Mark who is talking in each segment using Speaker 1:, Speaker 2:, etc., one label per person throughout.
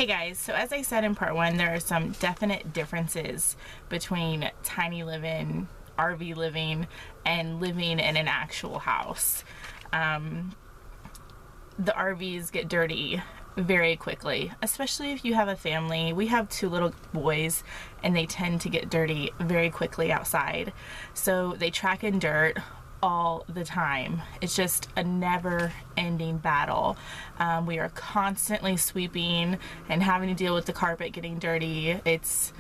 Speaker 1: Hey guys, so as I said in part one, there are some definite differences between tiny living, RV living, and living in an actual house. The RVs get dirty very quickly, especially if you have a family. We have 2 little boys and they tend to get dirty very quickly outside. So they track in dirt all the time. It's just a never-ending battle. We are constantly sweeping and having to deal with the carpet getting dirty. There's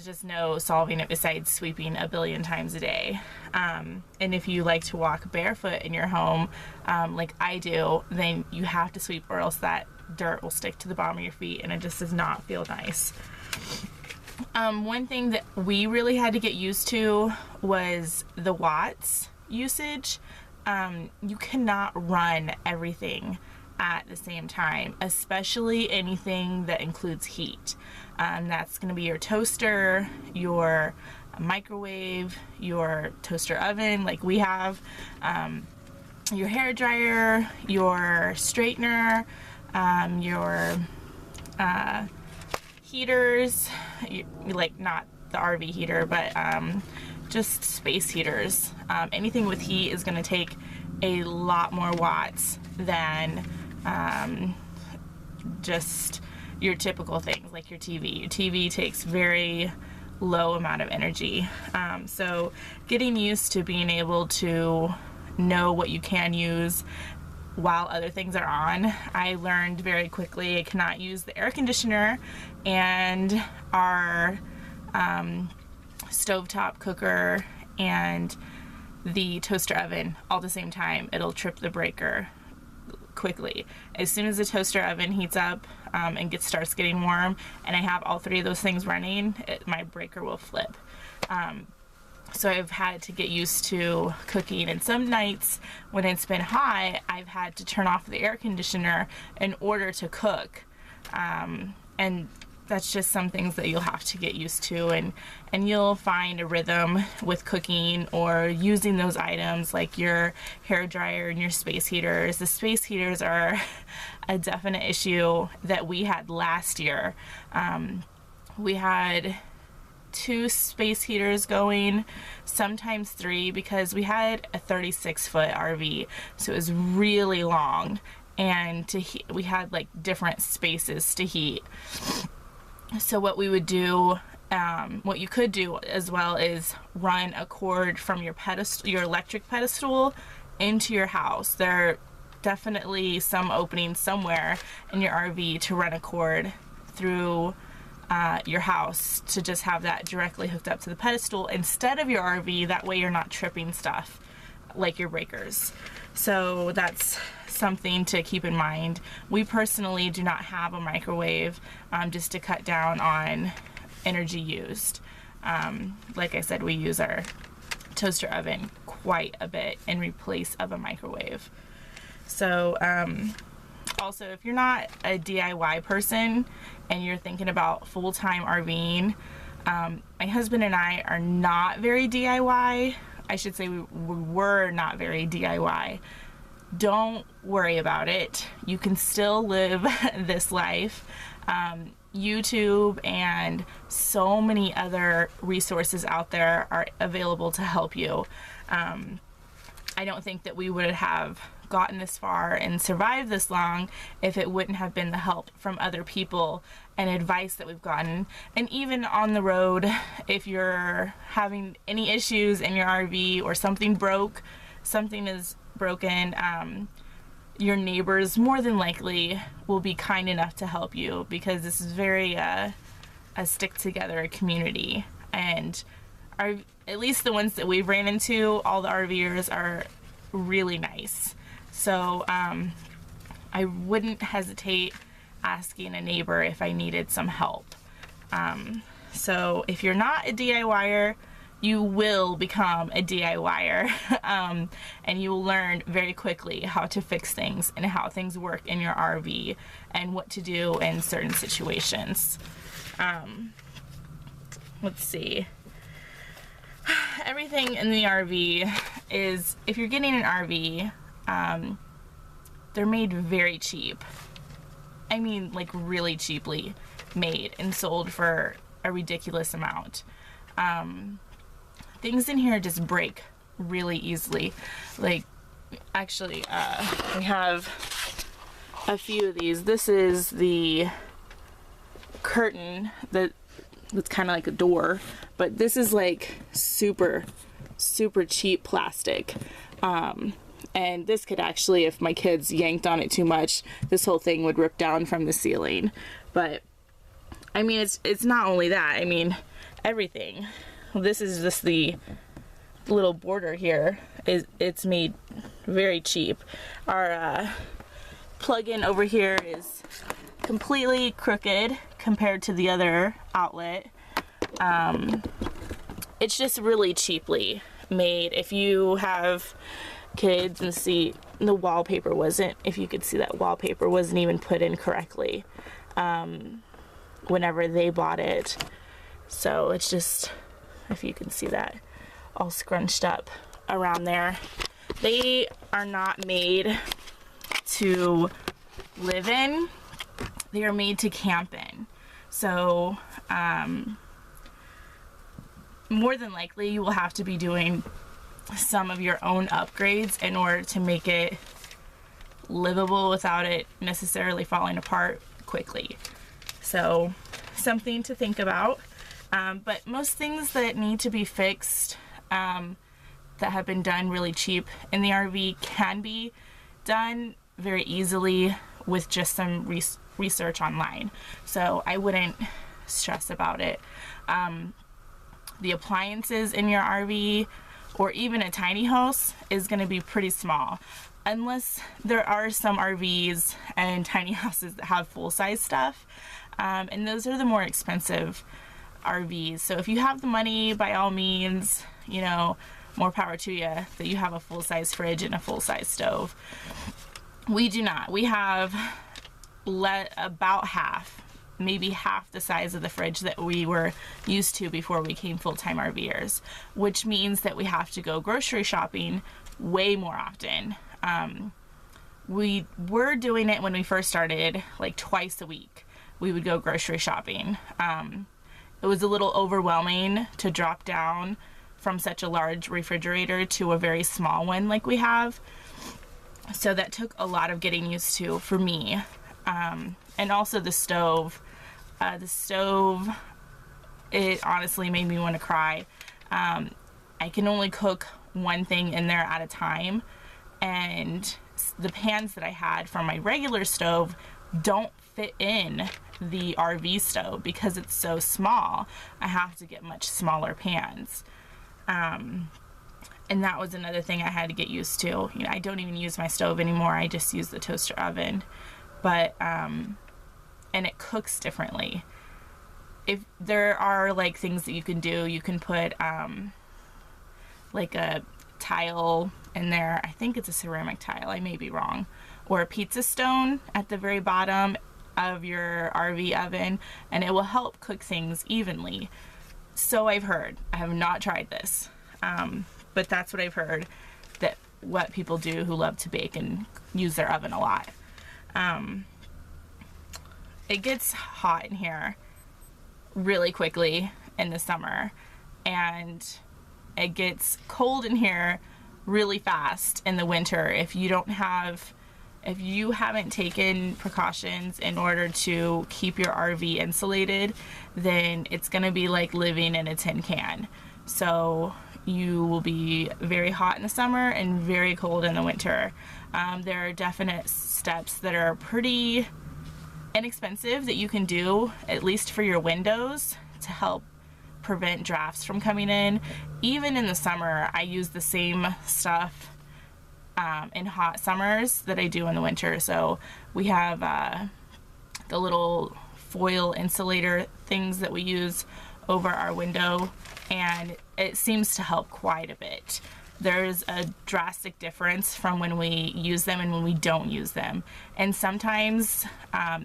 Speaker 1: just no solving it besides sweeping a billion times a day. And if you like to walk barefoot in your home, like I do, then you have to sweep or else that dirt will stick to the bottom of your feet and it just does not feel nice. One thing that we really had to get used to was the watts usage. You cannot run everything at the same time, especially anything that includes heat. That's going to be your toaster, your microwave, your toaster oven like we have, your hair dryer, your straightener, your heaters, like not the RV heater, but just space heaters. Anything with heat is going to take a lot more watts than just your typical things like your TV. Your TV takes very low amount of energy. So getting used to being able to know what you can use while other things are on. I learned very quickly I cannot use the air conditioner and our stovetop cooker and the toaster oven all at the same time. It'll trip the breaker quickly. As soon as the toaster oven heats up and starts getting warm and I have all 3 of those things running, my breaker will flip. So I've had to get used to cooking, and some nights when it's been hot, I've had to turn off the air conditioner in order to cook. And that's just some things that you'll have to get used to, and you'll find a rhythm with cooking or using those items like your hair dryer and your space heaters. The space heaters are a definite issue that we had last year. We had 2 space heaters going, sometimes 3, because we had a 36-foot RV, so it was really long, and we had like different spaces to heat. So what we would do, what you could do as well, is run a cord from your electric pedestal into your house. There are definitely some openings somewhere in your RV to run a cord through your house to just have that directly hooked up to the pedestal instead of your RV. That way you're not tripping stuff like your breakers. So that's something to keep in mind. We personally do not have a microwave, just to cut down on energy used. Like I said, we use our toaster oven quite a bit in replace of a microwave. So also, if you're not a DIY person and you're thinking about full-time RVing, my husband and I are not very DIY. I should say we were not very DIY. Don't worry about it. You can still live this life. YouTube and so many other resources out there are available to help you. I don't think that we would have gotten this far and survived this long if it wouldn't have been the help from other people and advice that we've gotten. And even on the road, if you're having any issues in your RV or something is broken, your neighbors more than likely will be kind enough to help you, because this is very a stick together community. And at least the ones that we've ran into, all the RVers are really nice. So I wouldn't hesitate asking a neighbor if I needed some help. So if you're not a DIYer, you will become a DIYer, and you will learn very quickly how to fix things and how things work in your RV and what to do in certain situations. Let's see. Everything in the RV is, if you're getting an RV, they're made very cheap. I mean, like really cheaply made and sold for a ridiculous amount. Things in here just break really easily. Like, actually, we have a few of these. This is the curtain that's kind of like a door, but this is like super cheap plastic. And this could actually, if my kids yanked on it too much, this whole thing would rip down from the ceiling. But I mean, it's not only that, I mean, everything. This is just the little border here, it's made very cheap. Our plug-in over here is completely crooked compared to the other outlet. It's just really cheaply made. If you have kids and see the wallpaper wasn't, if you could see that wallpaper wasn't even put in correctly whenever they bought it. So it's just, if you can see that, all scrunched up around there. They are not made to live in, they are made to camp in. So more than likely you will have to be doing some of your own upgrades in order to make it livable without it necessarily falling apart quickly. So something to think about. But most things that need to be fixed that have been done really cheap in the RV can be done very easily with just some research online. So I wouldn't stress about it. The appliances in your RV or even a tiny house is going to be pretty small, unless there are some RVs and tiny houses that have full-size stuff, and those are the more expensive RVs. So if you have the money, by all means, you know, more power to you that you have a full-size fridge and a full-size stove. We do not. We have about half, maybe half the size of the fridge that we were used to before we became full-time RVers, which means that we have to go grocery shopping way more often. We were doing it when we first started, like twice a week. We would go grocery shopping. It was a little overwhelming to drop down from such a large refrigerator to a very small one like we have. So that took a lot of getting used to for me. And also the stove. The stove, it honestly made me want to cry. I can only cook one thing in there at a time, and the pans that I had from my regular stove don't fit in the RV stove because it's so small. I have to get much smaller pans. And that was another thing I had to get used to. You know, I don't even use my stove anymore. I just use the toaster oven. But and it cooks differently. If there are like things that you can do, you can put like a tile in there. I think it's a ceramic tile, I may be wrong, or a pizza stone at the very bottom of your RV oven, and it will help cook things evenly. So I've heard. I have not tried this, but that's what I've heard, that what people do who love to bake and use their oven a lot. It gets hot in here really quickly in the summer, and it gets cold in here really fast in the winter if you haven't taken precautions in order to keep your RV insulated. Then it's gonna be like living in a tin can. So you will be very hot in the summer and very cold in the winter. There are definite steps that are pretty inexpensive that you can do, at least for your windows, to help prevent drafts from coming in. Even in the summer, I use the same stuff in hot summers that I do in the winter. So we have the little foil insulator things that we use over our window, and it seems to help quite a bit. There's a drastic difference from when we use them and when we don't use them. And sometimes,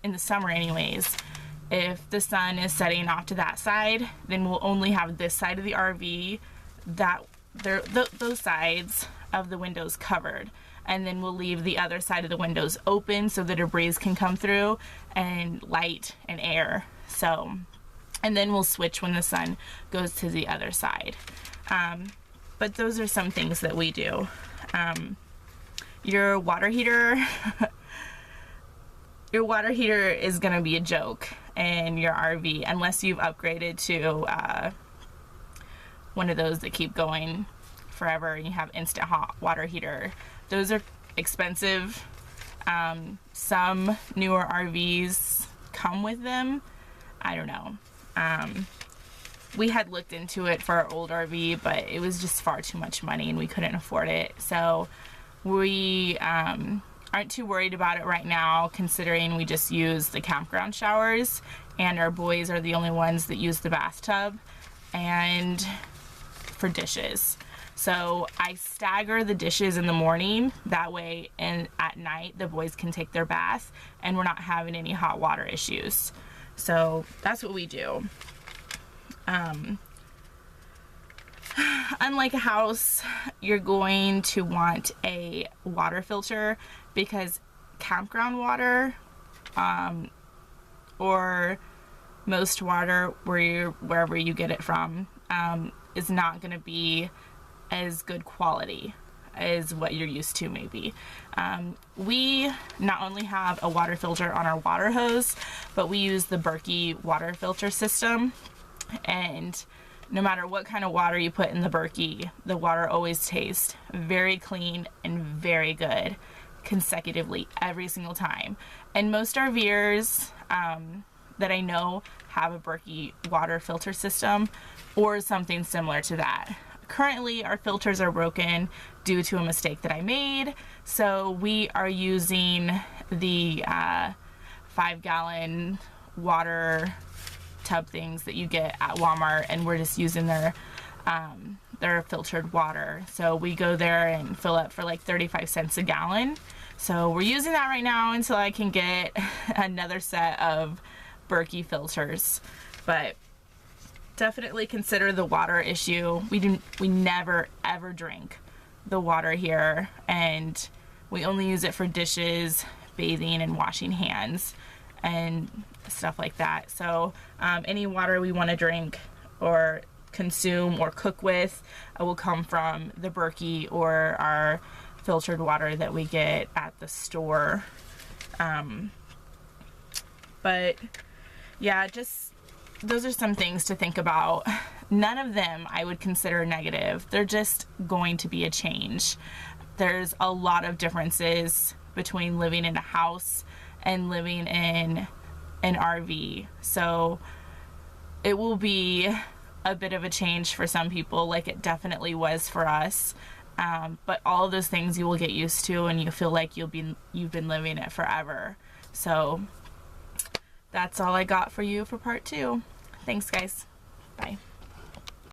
Speaker 1: in the summer anyways, if the sun is setting off to that side, then we'll only have this side of the RV, those sides of the windows covered. and then we'll leave the other side of the windows open so that a breeze can come through and light and air. So, and then we'll switch when the sun goes to the other side. But those are some things that we do. Your water heater, your water heater is gonna be a joke in your RV unless you've upgraded to one of those that keep going forever and you have instant hot water heater. Those are expensive. Some newer RVs come with them. I don't know. We had looked into it for our old RV, but it was just far too much money and we couldn't afford it. So we aren't too worried about it right now, considering we just use the campground showers and our boys are the only ones that use the bathtub and for dishes. So I stagger the dishes in the morning, that way, and at night the boys can take their bath and we're not having any hot water issues. So that's what we do. Unlike a house, you're going to want a water filter because campground water, or most water wherever you get it from, is not going to be as good quality as what you're used to maybe. We not only have a water filter on our water hose, but we use the Berkey water filter system, and no matter what kind of water you put in the Berkey, the water always tastes very clean and very good consecutively every single time. And most RVers that I know have a Berkey water filter system or something similar to that. Currently, our filters are broken due to a mistake that I made, so we are using the 5-gallon water tub things that you get at Walmart, and we're just using their filtered water. So we go there and fill up for like 35 cents a gallon. So we're using that right now until I can get another set of Berkey filters. But definitely consider the water issue. We never ever drink the water here, and we only use it for dishes, bathing, and washing hands and stuff like that. So any water we want to drink or consume or cook with will come from the Berkey or our filtered water that we get at the store. But yeah, just those are some things to think about. None of them I would consider negative. They're just going to be a change. There's a lot of differences between living in a house and living in an RV. So it will be a bit of a change for some people, like it definitely was for us. But all of those things you will get used to, and you feel like you've been living it forever. So that's all I got for you for part 2. Thanks, guys. Bye.